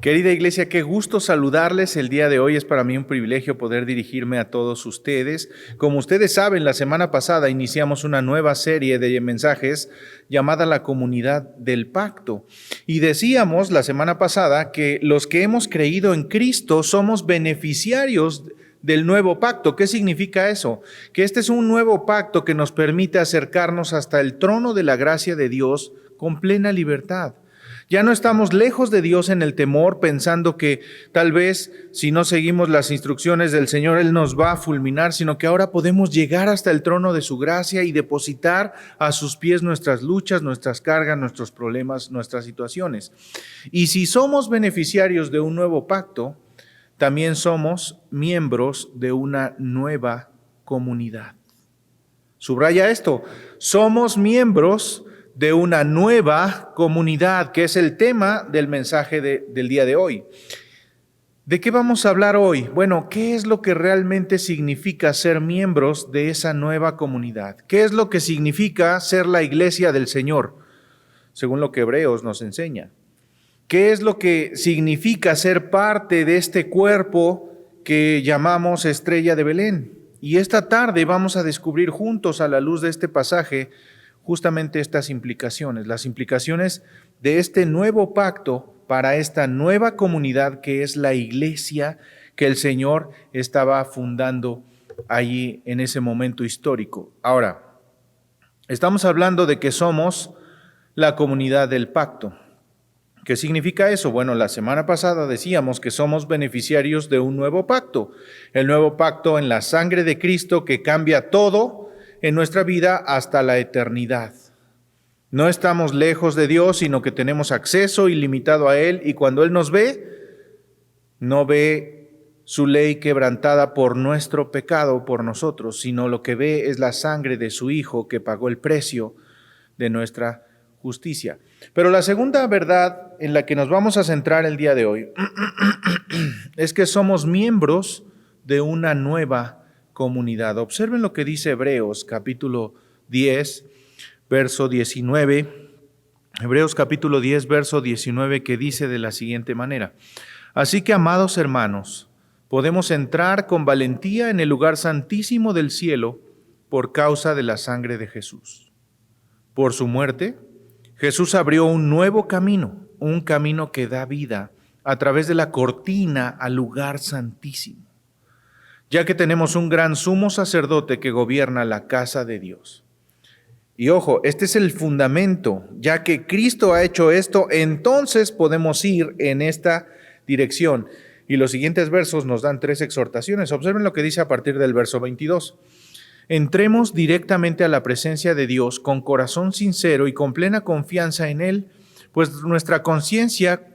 Querida iglesia, qué gusto saludarles el día de hoy. Es para mí un privilegio poder dirigirme a todos ustedes. Como ustedes saben, la semana pasada iniciamos una nueva serie de mensajes llamada La Comunidad del Pacto. Y decíamos la semana pasada que los que hemos creído en Cristo somos beneficiarios del nuevo pacto. ¿Qué significa eso? Que este es un nuevo pacto que nos permite acercarnos hasta el trono de la gracia de Dios con plena libertad. Ya no estamos lejos de Dios en el temor, pensando que tal vez si no seguimos las instrucciones del Señor, Él nos va a fulminar, sino que ahora podemos llegar hasta el trono de su gracia y depositar a sus pies nuestras luchas, nuestras cargas, nuestros problemas, nuestras situaciones. Y si somos beneficiarios de un nuevo pacto, también somos miembros de una nueva comunidad. Subraya esto, somos miembros de una nueva comunidad, que es el tema del mensaje del día de hoy. ¿De qué vamos a hablar hoy? Bueno, ¿qué es lo que realmente significa ser miembros de esa nueva comunidad? ¿Qué es lo que significa ser la iglesia del Señor? Según lo que Hebreos nos enseña. ¿Qué es lo que significa ser parte de este cuerpo que llamamos Estrella de Belén? Y esta tarde vamos a descubrir juntos a la luz de este pasaje justamente estas implicaciones, las implicaciones de este nuevo pacto para esta nueva comunidad que es la iglesia que el Señor estaba fundando allí en ese momento histórico. Ahora, estamos hablando de que somos la comunidad del pacto. ¿Qué significa eso? Bueno, la semana pasada decíamos que somos beneficiarios de un nuevo pacto. El nuevo pacto en la sangre de Cristo que cambia todo en nuestra vida hasta la eternidad. No estamos lejos de Dios, sino que tenemos acceso ilimitado a Él, y cuando Él nos ve, no ve su ley quebrantada por nuestro pecado, por nosotros, sino lo que ve es la sangre de su Hijo que pagó el precio de nuestra justicia. Pero la segunda verdad en la que nos vamos a centrar el día de hoy es que somos miembros de una nueva comunidad. Observen lo que dice Hebreos capítulo 10, verso 19. Hebreos capítulo 10, verso 19, que dice de la siguiente manera: Así que, amados hermanos, podemos entrar con valentía en el lugar santísimo del cielo por causa de la sangre de Jesús. Por su muerte, Jesús abrió un nuevo camino, un camino que da vida a través de la cortina al lugar santísimo, ya que tenemos un gran sumo sacerdote que gobierna la casa de Dios. Y ojo, este es el fundamento, ya que Cristo ha hecho esto, entonces podemos ir en esta dirección. Y los siguientes versos nos dan 3 exhortaciones. Observen lo que dice a partir del verso 22. Entremos directamente a la presencia de Dios con corazón sincero y con plena confianza en Él, pues nuestra conciencia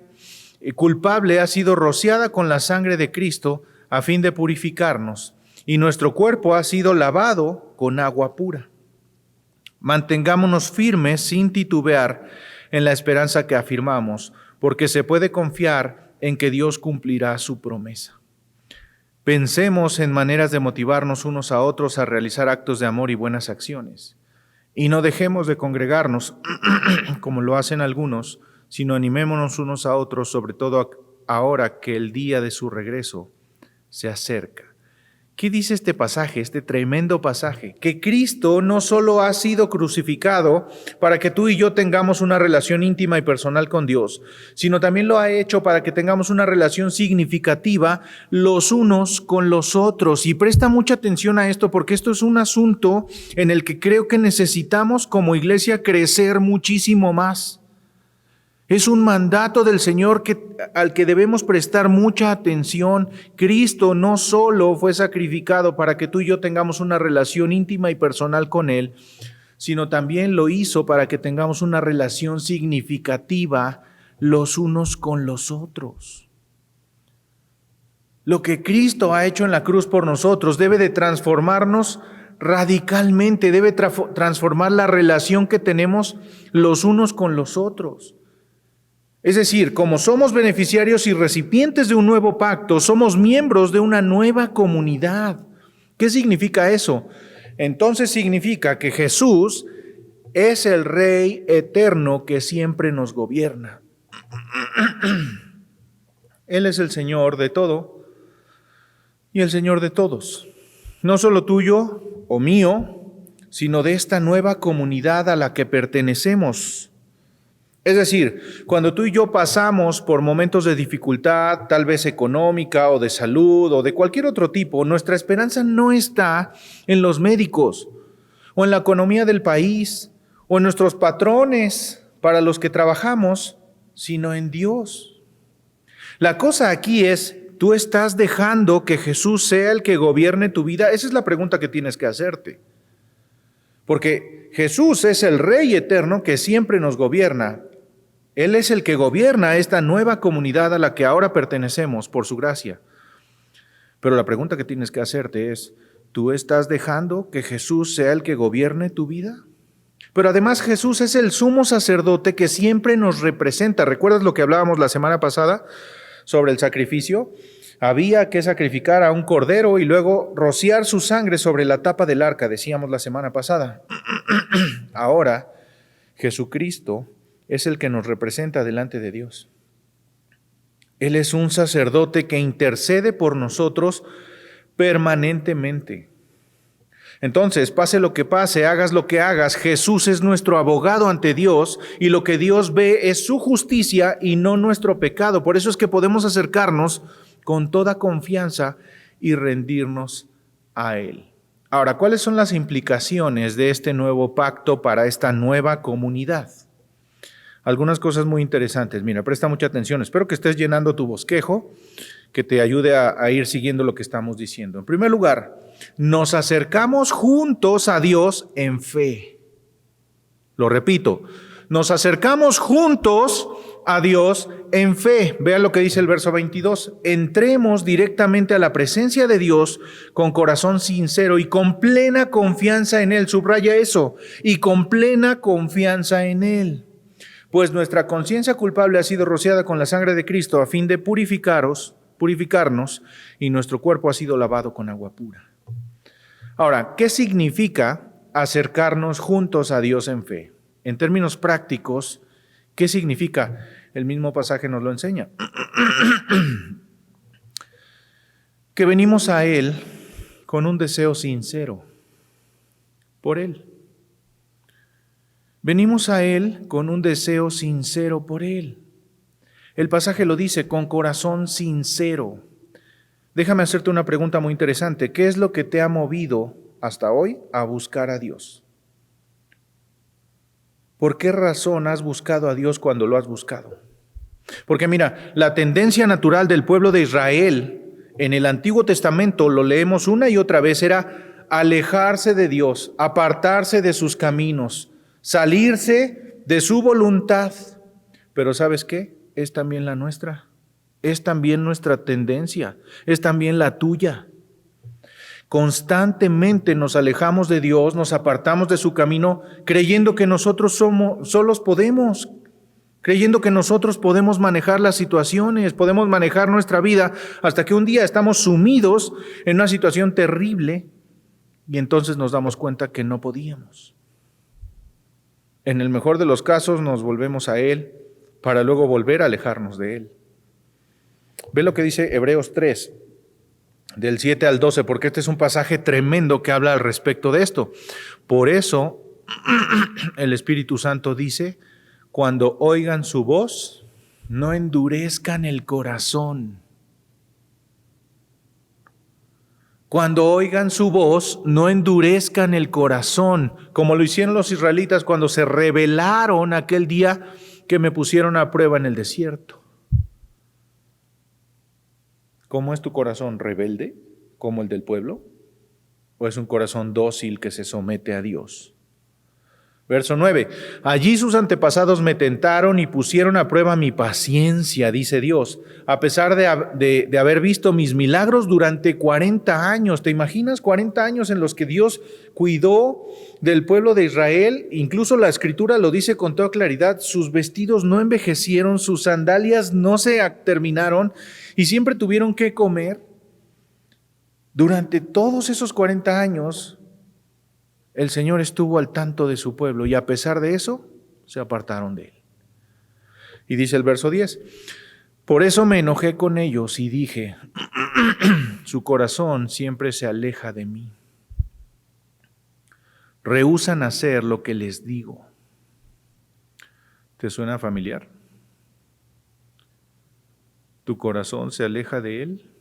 culpable ha sido rociada con la sangre de Cristo a fin de purificarnos, y nuestro cuerpo ha sido lavado con agua pura. Mantengámonos firmes sin titubear en la esperanza que afirmamos, porque se puede confiar en que Dios cumplirá su promesa. Pensemos en maneras de motivarnos unos a otros a realizar actos de amor y buenas acciones. Y no dejemos de congregarnos, como lo hacen algunos, sino animémonos unos a otros, sobre todo ahora que el día de su regreso se acerca. ¿Qué dice este pasaje, este tremendo pasaje? Que Cristo no solo ha sido crucificado para que tú y yo tengamos una relación íntima y personal con Dios, sino también lo ha hecho para que tengamos una relación significativa los unos con los otros. Y presta mucha atención a esto, porque esto es un asunto en el que creo que necesitamos como iglesia crecer muchísimo más. Es un mandato del Señor al que debemos prestar mucha atención. Cristo no solo fue sacrificado para que tú y yo tengamos una relación íntima y personal con Él, sino también lo hizo para que tengamos una relación significativa los unos con los otros. Lo que Cristo ha hecho en la cruz por nosotros debe de transformarnos radicalmente, debe transformar la relación que tenemos los unos con los otros. Es decir, como somos beneficiarios y recipientes de un nuevo pacto, somos miembros de una nueva comunidad. ¿Qué significa eso? Entonces significa que Jesús es el Rey eterno que siempre nos gobierna. Él es el Señor de todo y el Señor de todos. No solo tuyo o mío, sino de esta nueva comunidad a la que pertenecemos. Es decir, cuando tú y yo pasamos por momentos de dificultad, tal vez económica o de salud o de cualquier otro tipo, nuestra esperanza no está en los médicos o en la economía del país o en nuestros patrones para los que trabajamos, sino en Dios. La cosa aquí es, ¿tú estás dejando que Jesús sea el que gobierne tu vida? Esa es la pregunta que tienes que hacerte. Porque Jesús es el Rey eterno que siempre nos gobierna. Él es el que gobierna esta nueva comunidad a la que ahora pertenecemos por su gracia. Pero la pregunta que tienes que hacerte es, ¿tú estás dejando que Jesús sea el que gobierne tu vida? Pero además Jesús es el sumo sacerdote que siempre nos representa. ¿Recuerdas lo que hablábamos la semana pasada sobre el sacrificio? Había que sacrificar a un cordero y luego rociar su sangre sobre la tapa del arca, decíamos la semana pasada. Ahora, Jesucristo es el que nos representa delante de Dios. Él es un sacerdote que intercede por nosotros permanentemente. Entonces, pase lo que pase, hagas lo que hagas, Jesús es nuestro abogado ante Dios y lo que Dios ve es su justicia y no nuestro pecado. Por eso es que podemos acercarnos con toda confianza y rendirnos a Él. Ahora, ¿cuáles son las implicaciones de este nuevo pacto para esta nueva comunidad? Algunas cosas muy interesantes. Mira, presta mucha atención. Espero que estés llenando tu bosquejo, que te ayude a ir siguiendo lo que estamos diciendo. En primer lugar, nos acercamos juntos a Dios en fe. Lo repito, nos acercamos juntos a Dios en fe. Vea lo que dice el verso 22. Entremos directamente a la presencia de Dios con corazón sincero y con plena confianza en Él. Subraya eso. Y con plena confianza en Él. Pues nuestra conciencia culpable ha sido rociada con la sangre de Cristo a fin de purificarnos, y nuestro cuerpo ha sido lavado con agua pura. Ahora, ¿qué significa acercarnos juntos a Dios en fe? En términos prácticos, ¿qué significa? El mismo pasaje nos lo enseña. Que venimos a Él con un deseo sincero por Él. Venimos a Él con un deseo sincero por Él. El pasaje lo dice, con corazón sincero. Déjame hacerte una pregunta muy interesante. ¿Qué es lo que te ha movido hasta hoy a buscar a Dios? ¿Por qué razón has buscado a Dios cuando lo has buscado? Porque mira, la tendencia natural del pueblo de Israel en el Antiguo Testamento, lo leemos una y otra vez, era alejarse de Dios, apartarse de sus caminos, salirse de su voluntad. Pero ¿sabes qué? Es también la nuestra. Es también nuestra tendencia. Es también la tuya. Constantemente nos alejamos de Dios, nos apartamos de su camino, creyendo que nosotros solos podemos, creyendo que nosotros podemos manejar las situaciones, podemos manejar nuestra vida, hasta que un día estamos sumidos en una situación terrible y entonces nos damos cuenta que no podíamos. En el mejor de los casos nos volvemos a Él para luego volver a alejarnos de Él. Ve lo que dice Hebreos 3, del 7 al 12, porque este es un pasaje tremendo que habla al respecto de esto. Por eso el Espíritu Santo dice, cuando oigan su voz, no endurezcan el corazón. Cuando oigan su voz, no endurezcan el corazón, como lo hicieron los israelitas cuando se rebelaron aquel día que me pusieron a prueba en el desierto. ¿Cómo es tu corazón? ¿Rebelde, como el del pueblo? ¿O es un corazón dócil que se somete a Dios? Verso 9. Allí sus antepasados me tentaron y pusieron a prueba mi paciencia, dice Dios, a pesar de haber visto mis milagros durante 40 años. ¿Te imaginas 40 años en los que Dios cuidó del pueblo de Israel? Incluso la Escritura lo dice con toda claridad, sus vestidos no envejecieron, sus sandalias no se terminaron y siempre tuvieron que comer. Durante todos esos 40 años, el Señor estuvo al tanto de su pueblo y a pesar de eso, se apartaron de Él. Y dice el verso 10, Por eso me enojé con ellos y dije, su corazón siempre se aleja de mí. Rehúsan hacer lo que les digo. ¿Te suena familiar? ¿Tu corazón se aleja de Él?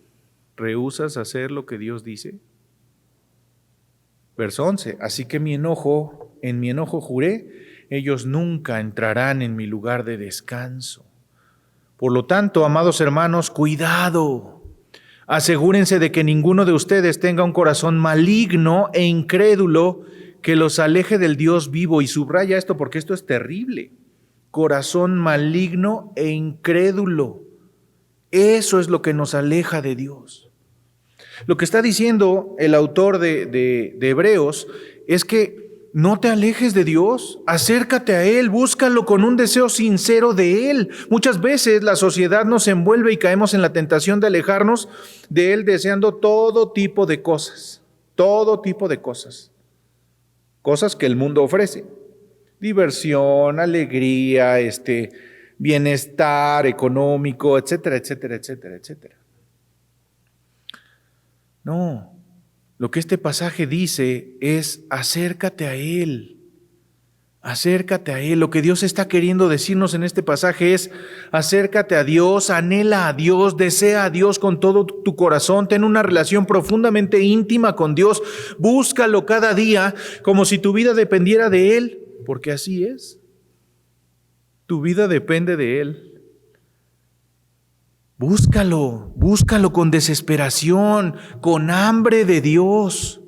¿Rehúsas hacer lo que Dios dice? Verso 11. Así que en mi enojo juré, ellos nunca entrarán en mi lugar de descanso. Por lo tanto, amados hermanos, cuidado. Asegúrense de que ninguno de ustedes tenga un corazón maligno e incrédulo que los aleje del Dios vivo. Y subraya esto porque esto es terrible. Corazón maligno e incrédulo. Eso es lo que nos aleja de Dios. Lo que está diciendo el autor de Hebreos es que no te alejes de Dios, acércate a Él, búscalo con un deseo sincero de Él. Muchas veces la sociedad nos envuelve y caemos en la tentación de alejarnos de Él deseando todo tipo de cosas, cosas que el mundo ofrece. Diversión, alegría, bienestar económico, etcétera, etcétera, etcétera, etcétera. No, lo que este pasaje dice es acércate a Él, acércate a Él. Lo que Dios está queriendo decirnos en este pasaje es acércate a Dios, anhela a Dios, desea a Dios con todo tu corazón, ten una relación profundamente íntima con Dios, búscalo cada día como si tu vida dependiera de Él, porque así es, tu vida depende de Él. Búscalo con desesperación, con hambre de Dios.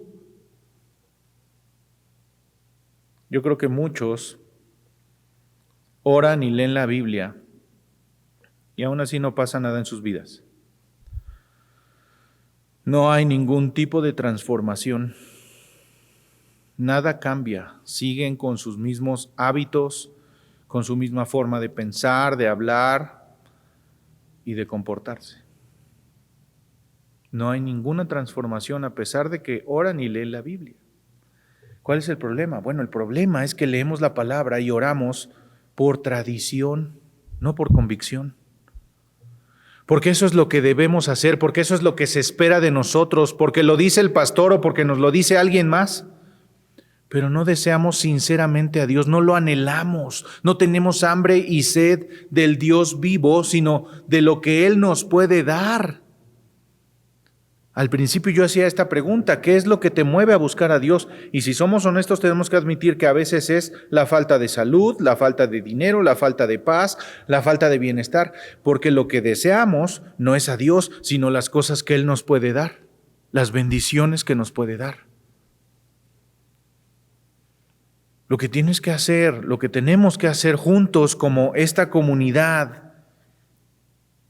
Yo creo que muchos oran y leen la Biblia y aún así no pasa nada en sus vidas. No hay ningún tipo de transformación. Nada cambia. Siguen con sus mismos hábitos, con su misma forma de pensar, de hablar y de comportarse. No hay ninguna transformación a pesar de que oran y leen la Biblia. ¿Cuál es el problema? Bueno, el problema es que leemos la palabra y oramos por tradición, no por convicción. Porque eso es lo que debemos hacer, porque eso es lo que se espera de nosotros, porque lo dice el pastor o porque nos lo dice alguien más. Pero no deseamos sinceramente a Dios, no lo anhelamos, no tenemos hambre y sed del Dios vivo, sino de lo que Él nos puede dar. Al principio yo hacía esta pregunta, ¿qué es lo que te mueve a buscar a Dios? Y si somos honestos tenemos que admitir que a veces es la falta de salud, la falta de dinero, la falta de paz, la falta de bienestar, porque lo que deseamos no es a Dios, sino las cosas que Él nos puede dar, las bendiciones que nos puede dar. Lo que tienes que hacer, lo que tenemos que hacer juntos como esta comunidad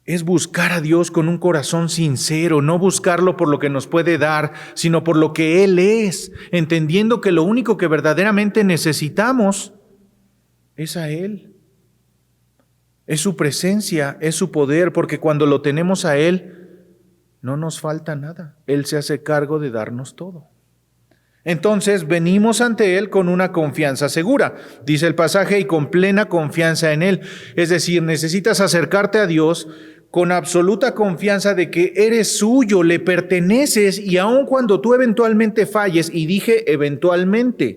es buscar a Dios con un corazón sincero, no buscarlo por lo que nos puede dar, sino por lo que Él es, entendiendo que lo único que verdaderamente necesitamos es a Él. Es su presencia, es su poder, porque cuando lo tenemos a Él, no nos falta nada. Él se hace cargo de darnos todo. Entonces venimos ante Él con una confianza segura, dice el pasaje, y con plena confianza en Él. Es decir, necesitas acercarte a Dios con absoluta confianza de que eres suyo, le perteneces, y aun cuando tú eventualmente falles, y dije eventualmente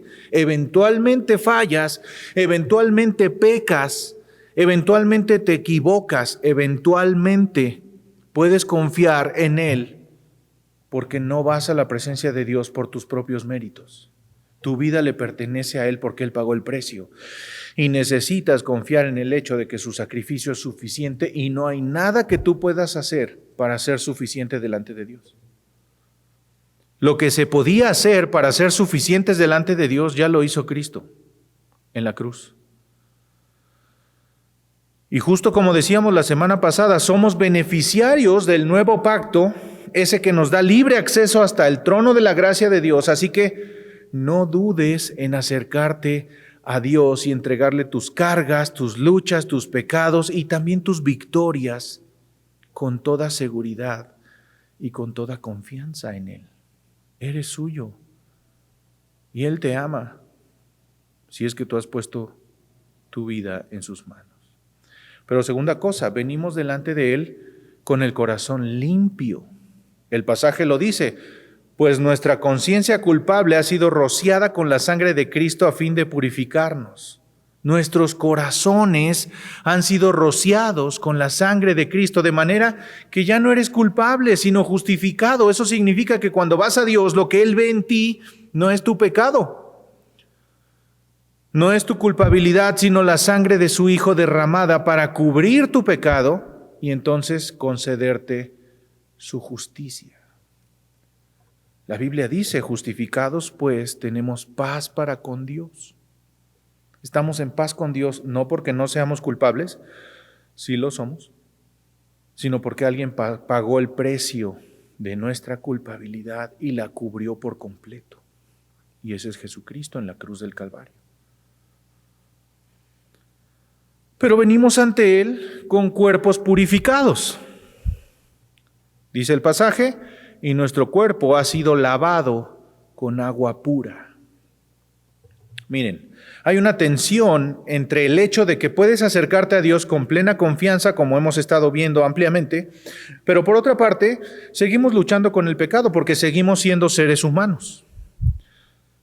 fallas, eventualmente pecas, eventualmente te equivocas, eventualmente puedes confiar en Él. Porque no vas a la presencia de Dios por tus propios méritos. Tu vida le pertenece a Él porque Él pagó el precio. Y necesitas confiar en el hecho de que su sacrificio es suficiente y no hay nada que tú puedas hacer para ser suficiente delante de Dios. Lo que se podía hacer para ser suficientes delante de Dios ya lo hizo Cristo en la cruz. Y justo como decíamos la semana pasada, somos beneficiarios del nuevo pacto, ese que nos da libre acceso hasta el trono de la gracia de Dios. Así que no dudes en acercarte a Dios y entregarle tus cargas, tus luchas, tus pecados y también tus victorias con toda seguridad y con toda confianza en Él. Eres suyo y Él te ama si es que tú has puesto tu vida en sus manos. Pero segunda cosa, venimos delante de Él con el corazón limpio. El pasaje lo dice, pues nuestra conciencia culpable ha sido rociada con la sangre de Cristo a fin de purificarnos. Nuestros corazones han sido rociados con la sangre de Cristo, de manera que ya no eres culpable, sino justificado. Eso significa que cuando vas a Dios, lo que Él ve en ti no es tu pecado, no es tu culpabilidad, sino la sangre de su Hijo derramada para cubrir tu pecado y entonces concederte su justicia. La Biblia dice, justificados pues tenemos paz para con Dios. Estamos en paz con Dios no porque no seamos culpables, sí lo somos, sino porque alguien pagó el precio de nuestra culpabilidad y la cubrió por completo. Y ese es Jesucristo en la cruz del Calvario. Pero venimos ante Él con cuerpos purificados. Dice el pasaje, y nuestro cuerpo ha sido lavado con agua pura. Miren, hay una tensión entre el hecho de que puedes acercarte a Dios con plena confianza, como hemos estado viendo ampliamente, pero por otra parte, seguimos luchando con el pecado porque seguimos siendo seres humanos.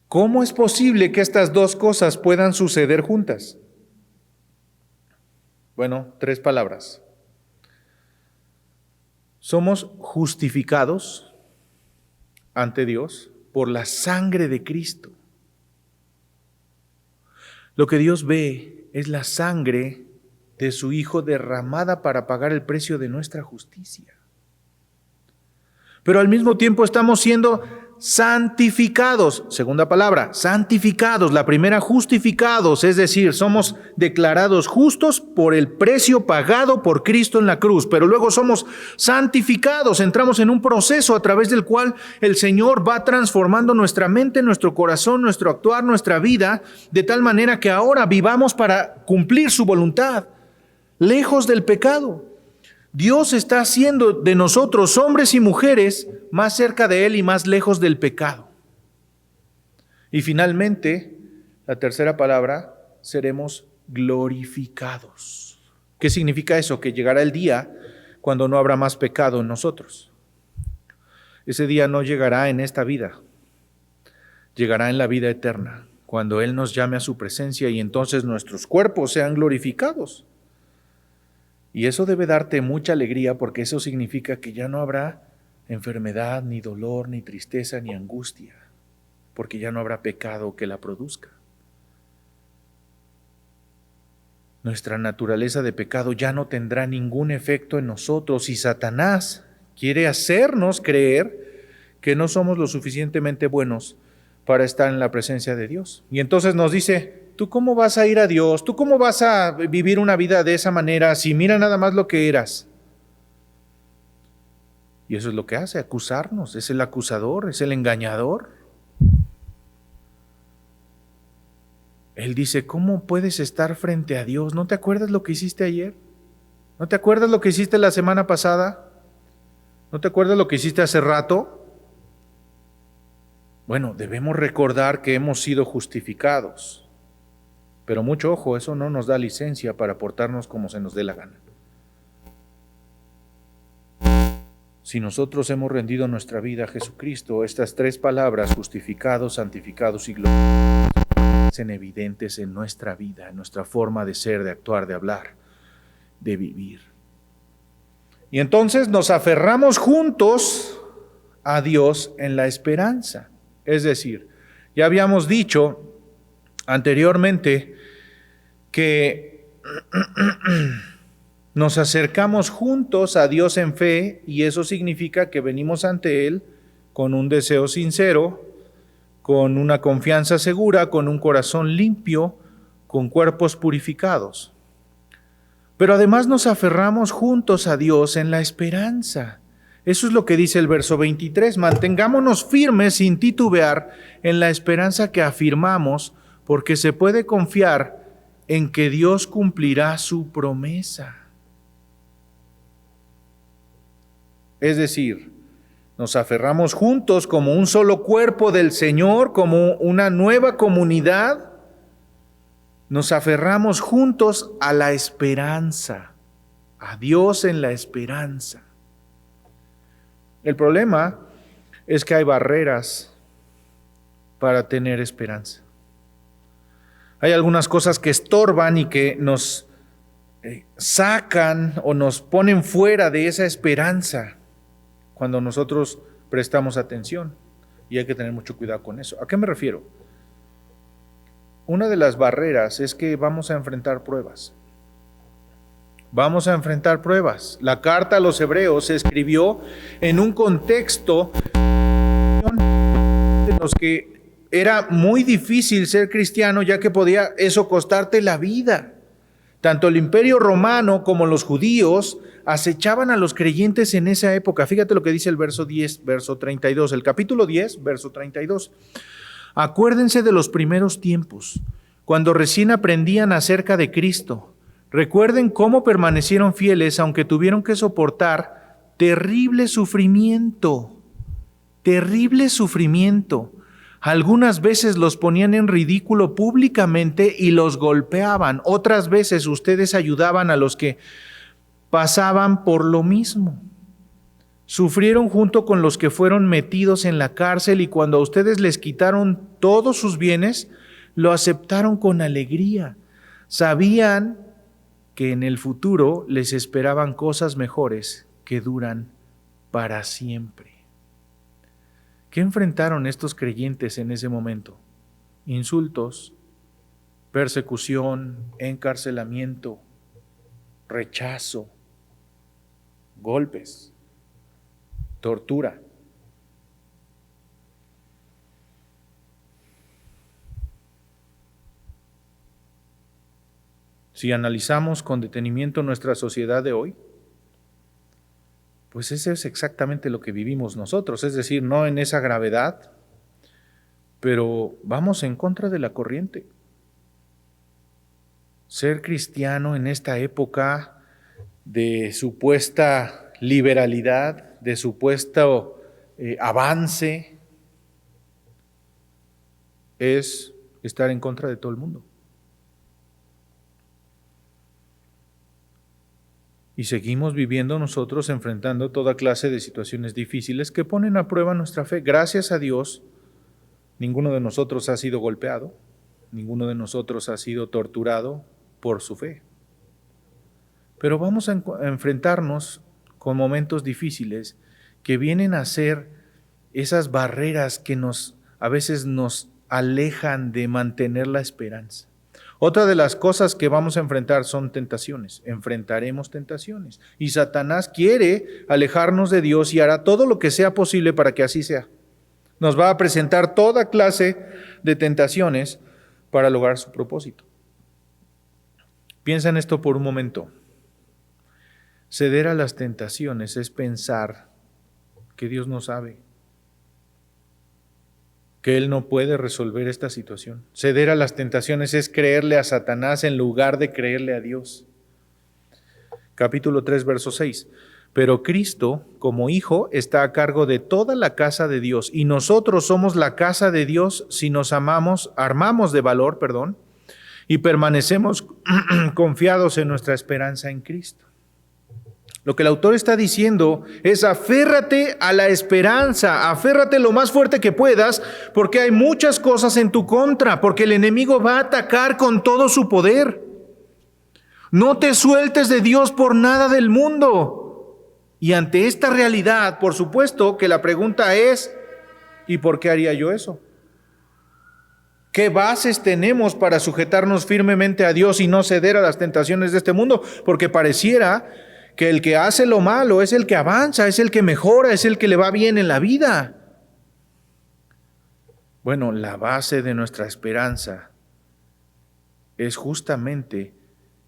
¿Cómo es posible que estas dos cosas puedan suceder juntas? Bueno, 3 palabras. Somos justificados ante Dios por la sangre de Cristo. Lo que Dios ve es la sangre de su Hijo derramada para pagar el precio de nuestra justicia. Pero al mismo tiempo estamos siendo santificados. Segunda palabra, santificados. La primera, justificados, es decir, somos declarados justos por el precio pagado por Cristo en la cruz. Pero luego somos santificados. Entramos en un proceso a través del cual el Señor va transformando nuestra mente, nuestro corazón, nuestro actuar, nuestra vida, de tal manera que ahora vivamos para cumplir su voluntad, lejos del pecado. Dios está haciendo de nosotros, hombres y mujeres, más cerca de Él y más lejos del pecado. Y finalmente, la tercera palabra, seremos glorificados. ¿Qué significa eso? Que llegará el día cuando no habrá más pecado en nosotros. Ese día no llegará en esta vida, llegará en la vida eterna, cuando Él nos llame a su presencia y entonces nuestros cuerpos sean glorificados. Y eso debe darte mucha alegría porque eso significa que ya no habrá enfermedad, ni dolor, ni tristeza, ni angustia, porque ya no habrá pecado que la produzca. Nuestra naturaleza de pecado ya no tendrá ningún efecto en nosotros y Satanás quiere hacernos creer que no somos lo suficientemente buenos para estar en la presencia de Dios. Y entonces nos dice, ¿tú cómo vas a ir a Dios? ¿Tú cómo vas a vivir una vida de esa manera si mira nada más lo que eras? Y eso es lo que hace, acusarnos. Es el acusador, es el engañador. Él dice, ¿cómo puedes estar frente a Dios? ¿No te acuerdas lo que hiciste ayer? ¿No te acuerdas lo que hiciste la semana pasada? ¿No te acuerdas lo que hiciste hace rato? Bueno, debemos recordar que hemos sido justificados. Pero mucho ojo, eso no nos da licencia para portarnos como se nos dé la gana. Si nosotros hemos rendido nuestra vida a Jesucristo, estas 3 palabras, justificados, santificados y glorificados, son evidentes en nuestra vida, en nuestra forma de ser, de actuar, de hablar, de vivir. Y entonces nos aferramos juntos a Dios en la esperanza. Es decir, ya habíamos dicho anteriormente que nos acercamos juntos a Dios en fe y eso significa que venimos ante Él con un deseo sincero, con una confianza segura, con un corazón limpio, con cuerpos purificados. Pero además nos aferramos juntos a Dios en la esperanza. Eso es lo que dice el verso 23. Mantengámonos firmes sin titubear en la esperanza que afirmamos, porque se puede confiar en que Dios cumplirá su promesa. Es decir, nos aferramos juntos como un solo cuerpo del Señor, como una nueva comunidad. Nos aferramos juntos a la esperanza. a Dios en la esperanza. El problema es que hay barreras para tener esperanza. Hay algunas cosas que estorban y que nos sacan o nos ponen fuera de esa esperanza cuando nosotros prestamos atención, y hay que tener mucho cuidado con eso. ¿A qué me refiero? Una de las barreras es que vamos a enfrentar pruebas. Vamos a enfrentar pruebas. La carta a los Hebreos se escribió en un contexto en los que era muy difícil ser cristiano, ya que podía eso costarte la vida. Tanto el Imperio Romano como los judíos acechaban a los creyentes en esa época. Fíjate lo que dice el verso 10, verso 32, el capítulo 10, verso 32. Acuérdense de los primeros tiempos, cuando recién aprendían acerca de Cristo. Recuerden cómo permanecieron fieles, aunque tuvieron que soportar terrible sufrimiento. Terrible sufrimiento. Algunas veces los ponían en ridículo públicamente y los golpeaban. Otras veces ustedes ayudaban a los que pasaban por lo mismo. Sufrieron junto con los que fueron metidos en la cárcel, y cuando a ustedes les quitaron todos sus bienes, lo aceptaron con alegría. Sabían que en el futuro les esperaban cosas mejores que duran para siempre. ¿Qué enfrentaron estos creyentes en ese momento? Insultos, persecución, encarcelamiento, rechazo, golpes, tortura. Si analizamos con detenimiento nuestra sociedad de hoy, pues eso es exactamente lo que vivimos nosotros, es decir, no en esa gravedad, pero vamos en contra de la corriente. Ser cristiano en esta época de supuesta liberalidad, de supuesto avance, es estar en contra de todo el mundo. Y seguimos viviendo nosotros enfrentando toda clase de situaciones difíciles que ponen a prueba nuestra fe. Gracias a Dios, ninguno de nosotros ha sido golpeado, ninguno de nosotros ha sido torturado por su fe. Pero vamos a enfrentarnos con momentos difíciles que vienen a ser esas barreras que a veces nos alejan de mantener la esperanza. Otra de las cosas que vamos a enfrentar son tentaciones. Enfrentaremos tentaciones. Y Satanás quiere alejarnos de Dios y hará todo lo que sea posible para que así sea. Nos va a presentar toda clase de tentaciones para lograr su propósito. Piensa en esto por un momento. Ceder a las tentaciones es pensar que Dios no sabe, que Él no puede resolver esta situación. Ceder a las tentaciones es creerle a Satanás en lugar de creerle a Dios. Capítulo 3, verso 6. Pero Cristo, como Hijo, está a cargo de toda la casa de Dios, y nosotros somos la casa de Dios si nos armamos de valor, y permanecemos confiados en nuestra esperanza en Cristo. Lo que el autor está diciendo es: aférrate a la esperanza, aférrate lo más fuerte que puedas, porque hay muchas cosas en tu contra, porque el enemigo va a atacar con todo su poder. No te sueltes de Dios por nada del mundo. Y ante esta realidad, por supuesto que la pregunta es: ¿y por qué haría yo eso? ¿Qué bases tenemos para sujetarnos firmemente a Dios y no ceder a las tentaciones de este mundo? Porque pareciera que el que hace lo malo es el que avanza, es el que mejora, es el que le va bien en la vida. Bueno, la base de nuestra esperanza es justamente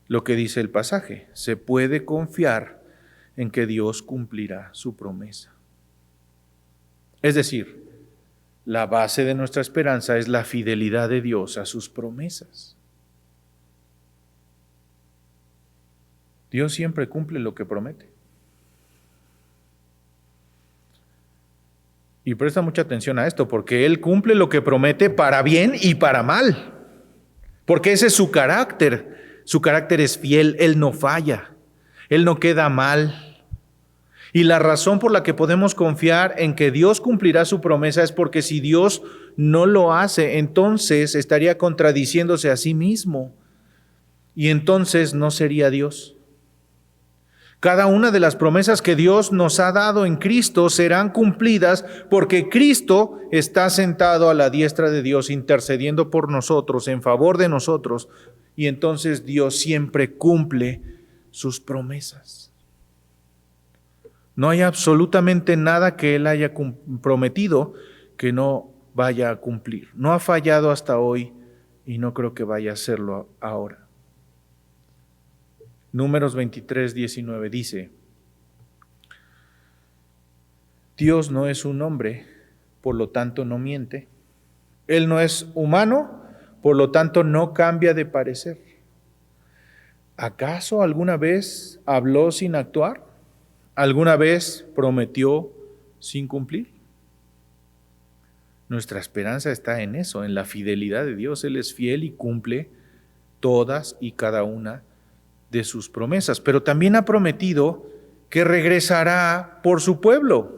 lo que dice el pasaje. Se puede confiar en que Dios cumplirá su promesa. Es decir, la base de nuestra esperanza es la fidelidad de Dios a sus promesas. Dios siempre cumple lo que promete. Y presta mucha atención a esto, porque Él cumple lo que promete para bien y para mal. Porque ese es su carácter. Su carácter es fiel, Él no falla. Él no queda mal. Y la razón por la que podemos confiar en que Dios cumplirá su promesa es porque si Dios no lo hace, entonces estaría contradiciéndose a sí mismo. Y entonces no sería Dios. Cada una de las promesas que Dios nos ha dado en Cristo serán cumplidas porque Cristo está sentado a la diestra de Dios intercediendo por nosotros, en favor de nosotros. Y entonces Dios siempre cumple sus promesas. No hay absolutamente nada que Él haya prometido que no vaya a cumplir. No ha fallado hasta hoy y no creo que vaya a hacerlo ahora. Números 23, 19 dice: Dios no es un hombre, por lo tanto no miente. Él no es humano, por lo tanto no cambia de parecer. ¿Acaso alguna vez habló sin actuar? ¿Alguna vez prometió sin cumplir? Nuestra esperanza está en eso, en la fidelidad de Dios. Él es fiel y cumple todas y cada una de sus promesas, pero también ha prometido que regresará por su pueblo.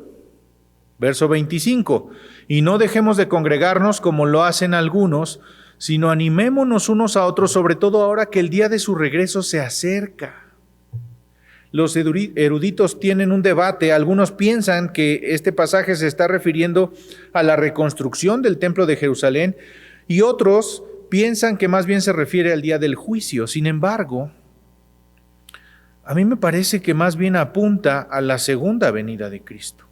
Verso 25, y no dejemos de congregarnos como lo hacen algunos, sino animémonos unos a otros, sobre todo ahora que el día de su regreso se acerca. Los eruditos tienen un debate. Algunos piensan que este pasaje se está refiriendo a la reconstrucción del templo de Jerusalén y otros piensan que más bien se refiere al día del juicio. Sin embargo, a mí me parece que más bien apunta a la segunda venida de Cristo.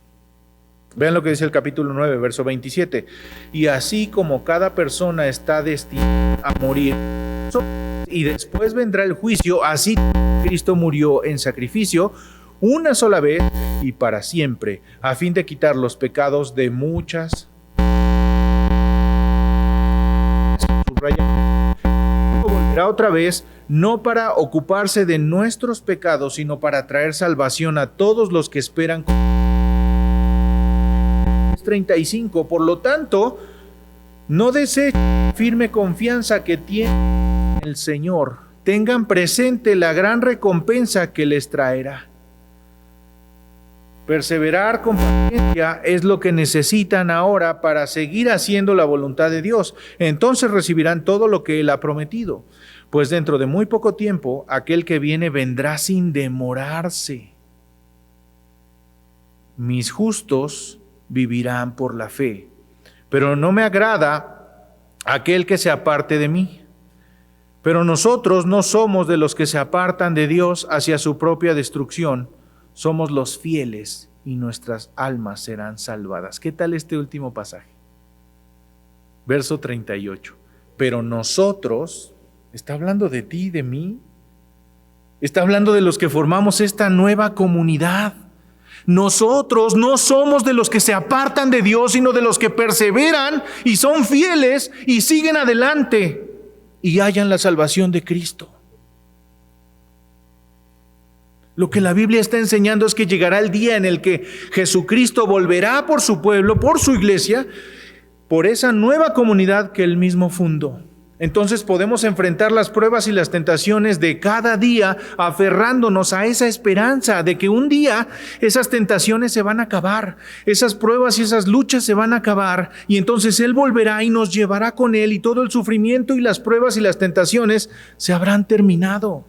Vean lo que dice el capítulo 9, verso 27. Y así como cada persona está destinada a morir y después vendrá el juicio, así Cristo murió en sacrificio una sola vez y para siempre, a fin de quitar los pecados de muchas. Volverá otra vez, no para ocuparse de nuestros pecados, sino para traer salvación a todos los que esperan. 35. Por lo tanto, no desechen firme confianza que tienen en el Señor. Tengan presente la gran recompensa que les traerá. Perseverar con paciencia es lo que necesitan ahora para seguir haciendo la voluntad de Dios. Entonces recibirán todo lo que Él ha prometido. Pues dentro de muy poco tiempo, aquel que viene vendrá sin demorarse. Mis justos vivirán por la fe, pero no me agrada aquel que se aparte de mí. Pero nosotros no somos de los que se apartan de Dios hacia su propia destrucción, somos los fieles y nuestras almas serán salvadas. ¿Qué tal este último pasaje? Verso 38. Pero nosotros, está hablando de ti y de mí, está hablando de los que formamos esta nueva comunidad. Nosotros no somos de los que se apartan de Dios, sino de los que perseveran y son fieles y siguen adelante y hallan la salvación de Cristo. Lo que la Biblia está enseñando es que llegará el día en el que Jesucristo volverá por su pueblo, por su iglesia, por esa nueva comunidad que Él mismo fundó. Entonces podemos enfrentar las pruebas y las tentaciones de cada día aferrándonos a esa esperanza de que un día esas tentaciones se van a acabar, esas pruebas y esas luchas se van a acabar y entonces Él volverá y nos llevará con Él y todo el sufrimiento y las pruebas y las tentaciones se habrán terminado.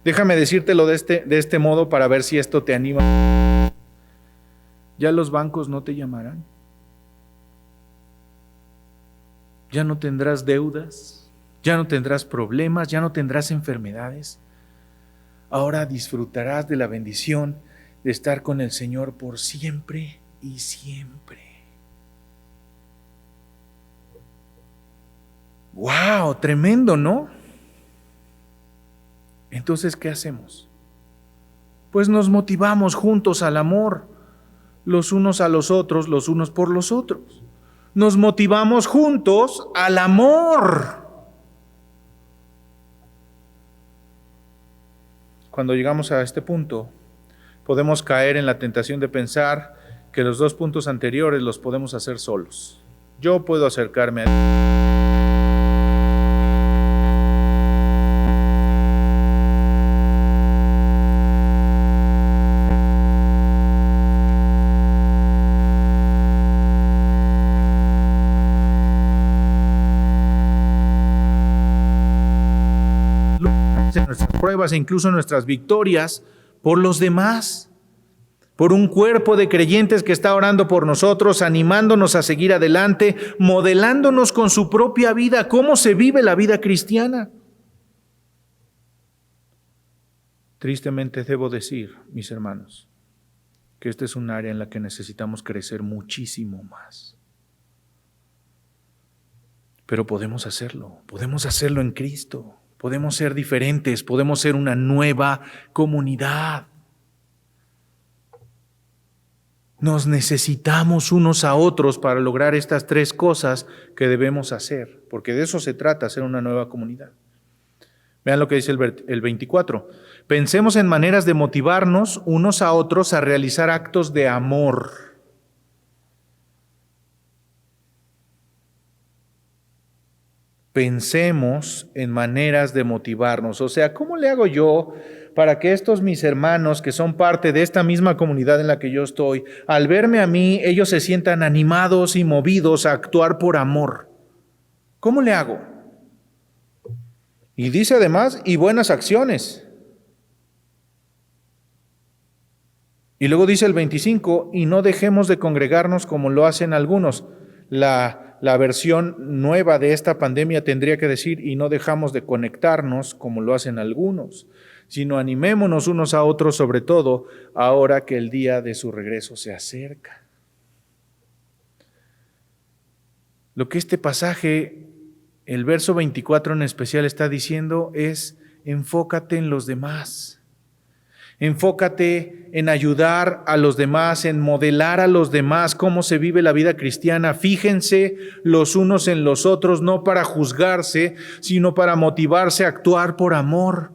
Déjame decírtelo de este modo para ver si esto te anima. ¿Ya los bancos no te llamarán? Ya no tendrás deudas, ya no tendrás problemas, ya no tendrás enfermedades. Ahora disfrutarás de la bendición de estar con el Señor por siempre y siempre. ¡Wow! Tremendo, ¿no? Entonces, ¿qué hacemos? Pues nos motivamos juntos al amor, los unos a los otros, los unos por los otros. Nos motivamos juntos al amor. Cuando llegamos a este punto, podemos caer en la tentación de pensar que los dos puntos anteriores los podemos hacer solos. Yo puedo acercarme a pruebas e incluso nuestras victorias por los demás, por un cuerpo de creyentes que está orando por nosotros, animándonos a seguir adelante, modelándonos con su propia vida cómo se vive la vida cristiana. Tristemente debo decir, mis hermanos, que esta es un área en la que necesitamos crecer muchísimo más. Pero podemos hacerlo en Cristo, podemos ser diferentes, podemos ser una nueva comunidad. Nos necesitamos unos a otros para lograr estas tres cosas que debemos hacer, porque de eso se trata, ser una nueva comunidad. Vean lo que dice el 24. Pensemos en maneras de motivarnos unos a otros a realizar actos de amor. Pensemos en maneras de motivarnos. O sea, ¿cómo le hago yo para que estos mis hermanos que son parte de esta misma comunidad en la que yo estoy, al verme a mí, ellos se sientan animados y movidos a actuar por amor? ¿Cómo le hago? Y dice además, y buenas acciones. Y luego dice el 25, y no dejemos de congregarnos como lo hacen algunos. La versión nueva de esta pandemia tendría que decir, y no dejamos de conectarnos como lo hacen algunos, sino animémonos unos a otros, sobre todo ahora que el día de su regreso se acerca. Lo que este pasaje, el verso 24 en especial, está diciendo es, enfócate en los demás. Enfócate en ayudar a los demás, en modelar a los demás cómo se vive la vida cristiana. Fíjense los unos en los otros, no para juzgarse, sino para motivarse a actuar por amor.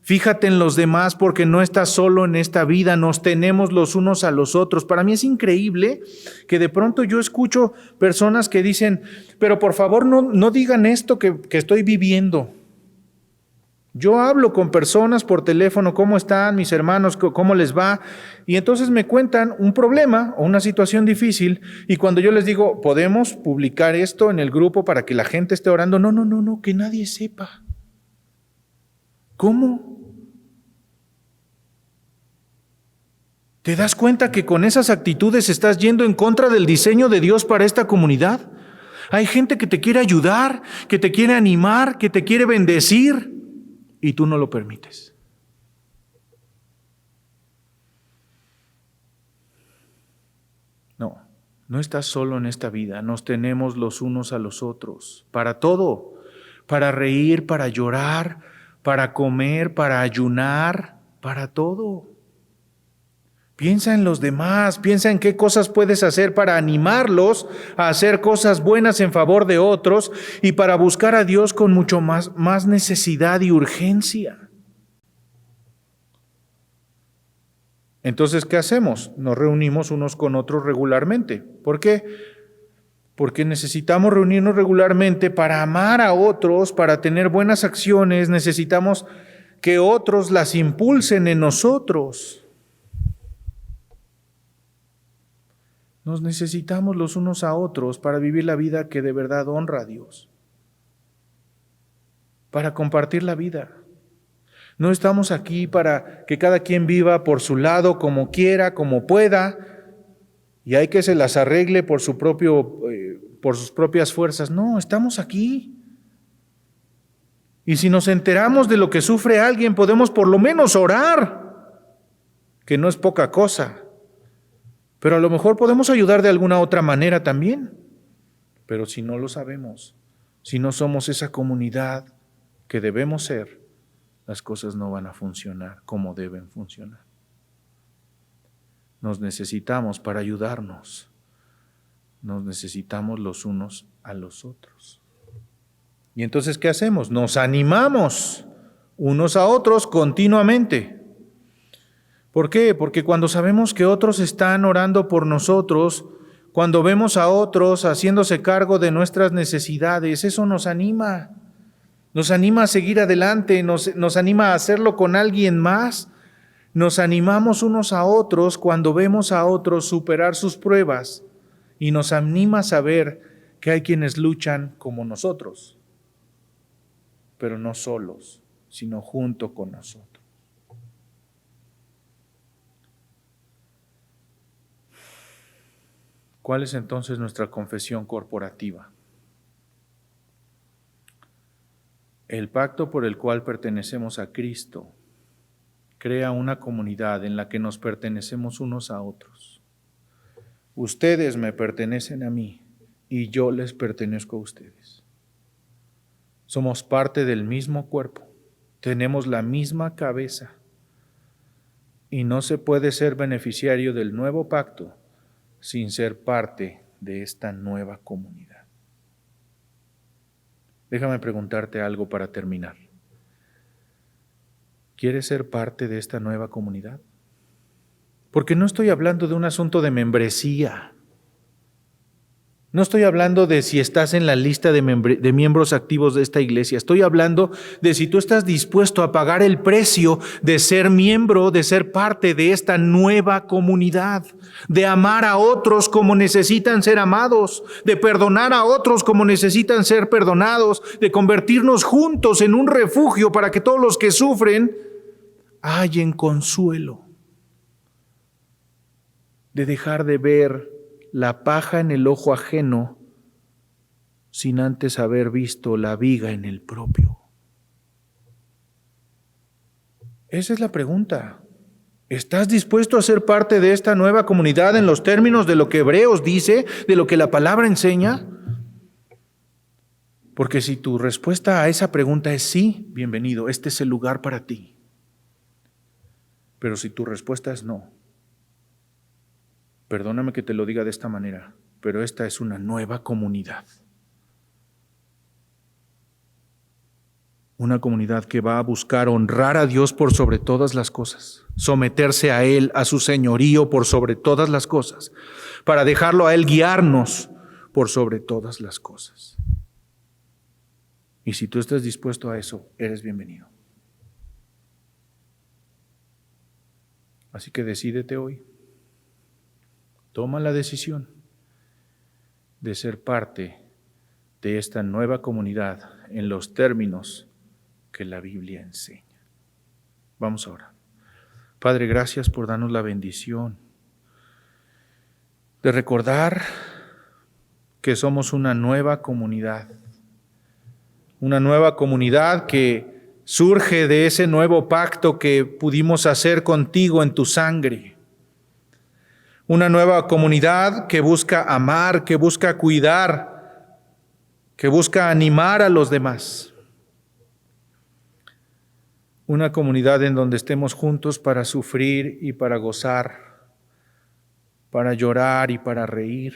Fíjate en los demás porque no estás solo en esta vida, nos tenemos los unos a los otros. Para mí es increíble que de pronto yo escucho personas que dicen, pero por favor no digan esto que estoy viviendo. Yo hablo con personas por teléfono, ¿cómo están mis hermanos? ¿Cómo les va? Y entonces me cuentan un problema o una situación difícil y cuando yo les digo, ¿podemos publicar esto en el grupo para que la gente esté orando? No, que nadie sepa. ¿Cómo? ¿Te das cuenta que con esas actitudes estás yendo en contra del diseño de Dios para esta comunidad? Hay gente que te quiere ayudar, que te quiere animar, que te quiere bendecir. Y tú no lo permites. No estás solo en esta vida. Nos tenemos los unos a los otros. Para todo. Para reír, para llorar, para comer, para ayunar, para todo. Piensa en los demás, piensa en qué cosas puedes hacer para animarlos a hacer cosas buenas en favor de otros y para buscar a Dios con mucho más necesidad y urgencia. Entonces, ¿qué hacemos? Nos reunimos unos con otros regularmente. ¿Por qué? Porque necesitamos reunirnos regularmente para amar a otros, para tener buenas acciones, necesitamos que otros las impulsen en nosotros. Nos necesitamos los unos a otros para vivir la vida que de verdad honra a Dios, para compartir la vida. No estamos aquí para que cada quien viva por su lado, como quiera, como pueda, y hay que se las arregle por sus propias fuerzas. No, estamos aquí. Y si nos enteramos de lo que sufre alguien, podemos por lo menos orar, que no es poca cosa. Pero a lo mejor podemos ayudar de alguna otra manera también. Pero si no lo sabemos, si no somos esa comunidad que debemos ser, las cosas no van a funcionar como deben funcionar. Nos necesitamos para ayudarnos. Nos necesitamos los unos a los otros. ¿Y entonces qué hacemos? Nos animamos unos a otros continuamente. ¿Por qué? Porque cuando sabemos que otros están orando por nosotros, cuando vemos a otros haciéndose cargo de nuestras necesidades, eso nos anima. Nos anima a seguir adelante, nos anima a hacerlo con alguien más. Nos animamos unos a otros cuando vemos a otros superar sus pruebas y nos anima a saber que hay quienes luchan como nosotros, pero no solos, sino junto con nosotros. ¿Cuál es entonces nuestra confesión corporativa? El pacto por el cual pertenecemos a Cristo crea una comunidad en la que nos pertenecemos unos a otros. Ustedes me pertenecen a mí y yo les pertenezco a ustedes. Somos parte del mismo cuerpo, tenemos la misma cabeza y no se puede ser beneficiario del nuevo pacto sin ser parte de esta nueva comunidad. Déjame preguntarte algo para terminar. ¿Quieres ser parte de esta nueva comunidad? Porque no estoy hablando de un asunto de membresía. No estoy hablando de si estás en la lista de miembros activos de esta iglesia. Estoy hablando de si tú estás dispuesto a pagar el precio de ser miembro, de ser parte de esta nueva comunidad, de amar a otros como necesitan ser amados, de perdonar a otros como necesitan ser perdonados, de convertirnos juntos en un refugio para que todos los que sufren hallen consuelo, de dejar de ver la paja en el ojo ajeno sin antes haber visto la viga en el propio. Esa es la pregunta. ¿Estás dispuesto a ser parte de esta nueva comunidad en los términos de lo que Hebreos dice, de lo que la palabra enseña? Porque si tu respuesta a esa pregunta es sí, bienvenido, este es el lugar para ti. Pero si tu respuesta es no, perdóname que te lo diga de esta manera, pero esta es una nueva comunidad. Una comunidad que va a buscar honrar a Dios por sobre todas las cosas, someterse a Él, a su señorío por sobre todas las cosas, para dejarlo a Él guiarnos por sobre todas las cosas. Y si tú estás dispuesto a eso, eres bienvenido. Así que decídete hoy. Toma la decisión de ser parte de esta nueva comunidad en los términos que la Biblia enseña. Vamos ahora. Padre, gracias por darnos la bendición de recordar que somos una nueva comunidad que surge de ese nuevo pacto que pudimos hacer contigo en tu sangre. Una nueva comunidad que busca amar, que busca cuidar, que busca animar a los demás. Una comunidad en donde estemos juntos para sufrir y para gozar, para llorar y para reír,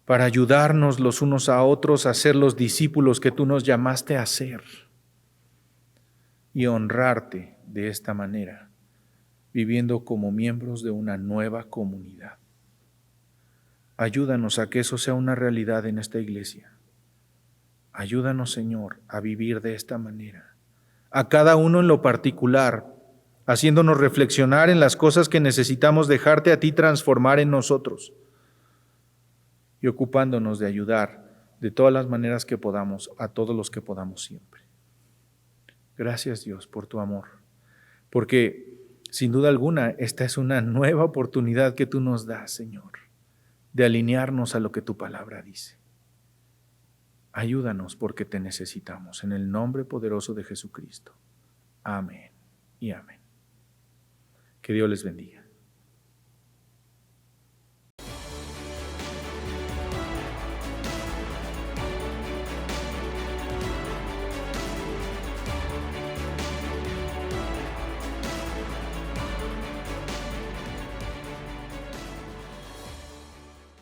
para ayudarnos los unos a otros a ser los discípulos que tú nos llamaste a ser y honrarte de esta manera, viviendo como miembros de una nueva comunidad. Ayúdanos a que eso sea una realidad en esta iglesia. Ayúdanos, Señor, a vivir de esta manera. A cada uno en lo particular, haciéndonos reflexionar en las cosas que necesitamos dejarte a ti transformar en nosotros y ocupándonos de ayudar de todas las maneras que podamos a todos los que podamos siempre. Gracias, Dios, por tu amor, porque sin duda alguna, esta es una nueva oportunidad que tú nos das, Señor, de alinearnos a lo que tu palabra dice. Ayúdanos porque te necesitamos. En el nombre poderoso de Jesucristo. Amén y amén. Que Dios les bendiga.